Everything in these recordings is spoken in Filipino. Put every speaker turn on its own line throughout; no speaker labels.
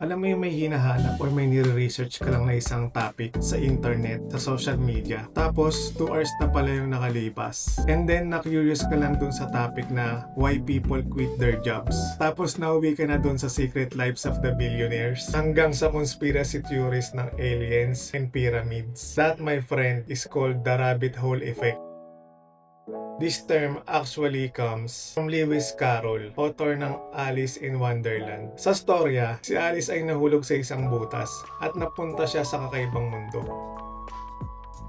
Alam mo yung may hinahanap or may nire-research ka lang na isang topic sa internet, sa social media. Tapos, 2 hours na pala yung nakalipas. And then, na-curious ka lang dun sa topic na why people quit their jobs. Tapos, nauwi ka na dun sa secret lives of the billionaires. Hanggang sa conspiracy theories ng aliens and pyramids. That, my friend, is called the rabbit hole effect. This term actually comes from Lewis Carroll, author ng Alice in Wonderland. Sa storya, si Alice ay nahulog sa isang butas at napunta siya sa kakaibang mundo,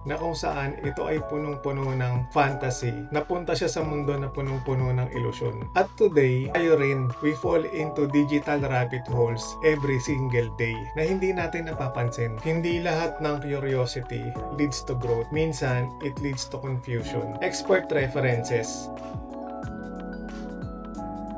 na kung saan ito ay punong-puno ng fantasy. Napunta siya sa mundo na punong-puno ng ilusyon. At today, tayo rin, we fall into digital rabbit holes every single day na hindi natin napapansin. Hindi lahat ng curiosity leads to growth. Minsan, it leads to confusion. Expert references.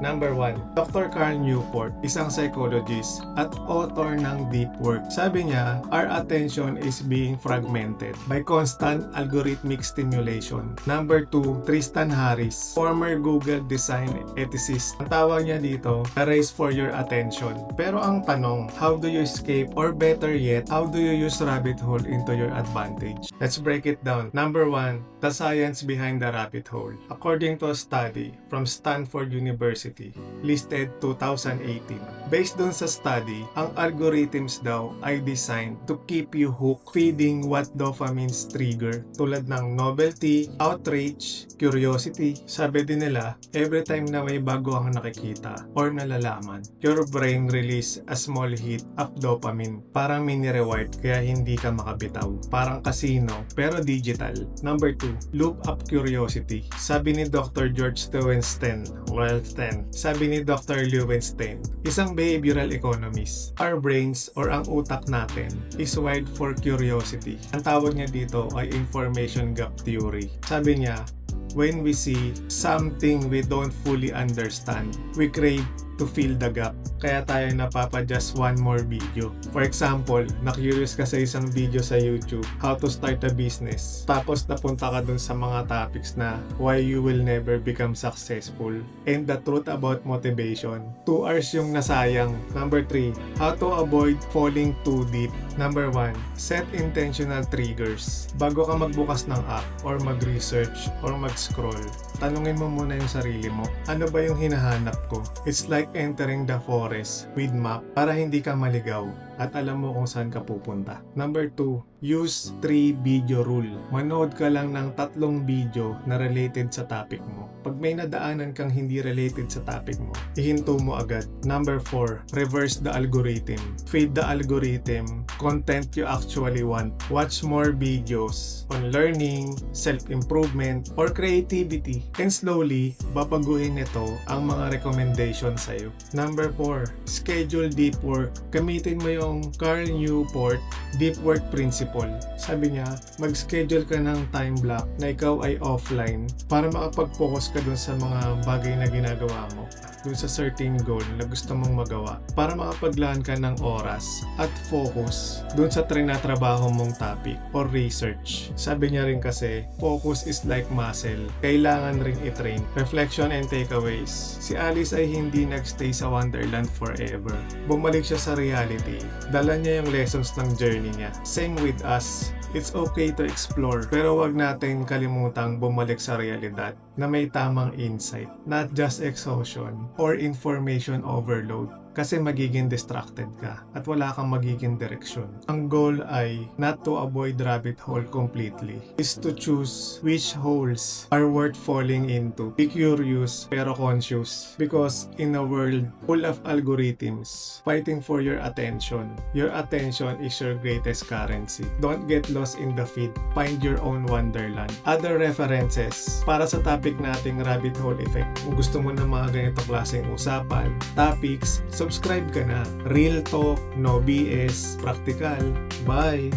Number 1, Dr. Carl Newport, isang psychologist at author ng Deep Work. Sabi niya, our attention is being fragmented by constant algorithmic stimulation. Number 2, Tristan Harris, former Google design ethicist. Ang tawag niya dito, a race for your attention. Pero ang tanong, how do you escape, or better yet, how do you use rabbit hole into your advantage? Let's break it down. Number 1, the science behind the rabbit hole. According to a study from Stanford University, listed 2018. Based dun sa study, ang algorithms daw ay designed to keep you hooked, feeding what dopamines trigger, tulad ng novelty, outrage, curiosity. Sabi din nila, every time na may bago kang nakikita or nalalaman, your brain release a small hit of dopamine. Parang mini reward, kaya hindi ka makabitaw. Parang casino, pero digital. Number 2, loop up curiosity. Sabi ni Dr. George Loewenstein, sabi ni Dr. Loewenstein, isang behavioral economist, our brains or ang utak natin is wired for curiosity. Ang tawag niya dito ay information gap theory. Sabi niya, when we see something we don't fully understand, we crave to fill the gap. Kaya tayo napapa-just one more video. For example, na-curious ka sa isang video sa YouTube, how to start a business. Tapos napunta ka dun sa mga topics na why you will never become successful and the truth about motivation. 2 hours yung nasayang. Number 3, how to avoid falling too deep. Number 1, set intentional triggers. Bago ka magbukas ng app or mag-research or mag-scroll, tanungin mo muna yung sarili mo, ano ba yung hinahanap ko? It's like entering the forest with map para hindi ka maligaw at alam mo kung saan ka pupunta. Number 2, use 3 video rule. Manood ka lang ng 3 video na related sa topic mo. Pag may nadaanan kang hindi related sa topic mo, ihinto mo agad. Number 4, reverse the algorithm. Feed the algorithm content you actually want. Watch more videos on learning, self-improvement, or creativity. And slowly, babaguhin nito ang mga recommendations sa'yo. Number 4, schedule deep work. Gamitin mo yung Carl Newport Deep Work Principle. Sabi niya, mag-schedule ka ng time block na ikaw ay offline para makapag-focus ka dun sa mga bagay na ginagawa mo, dun sa certain goal na gusto mong magawa, para makapaglaan ka ng oras at focus dun sa trinatrabaho mong topic or research. Sabi niya rin kasi, focus is like muscle. Kailangan ring i-train. Reflection and takeaways. Si Alice ay hindi nagstay sa Wonderland forever. Bumalik siya sa reality. Dala niya yung lessons ng journey niya. Same with us. It's okay to explore, pero wag natin kalimutang bumalik sa realidad na may tamang insight, not just exhaustion or information overload. Kasi magiging distracted ka at wala kang magiging direksyon. Ang goal ay not to avoid rabbit hole completely, is to choose which holes are worth falling into. Be curious pero conscious, because in a world full of algorithms fighting for your attention is your greatest currency. Don't get lost in the feed. Find your own wonderland. Other references para sa topic nating rabbit hole effect. Kung gusto mo ng mga ganito klaseng usapan, topics, subscribe ka na. Real talk, no BS, practical. Bye!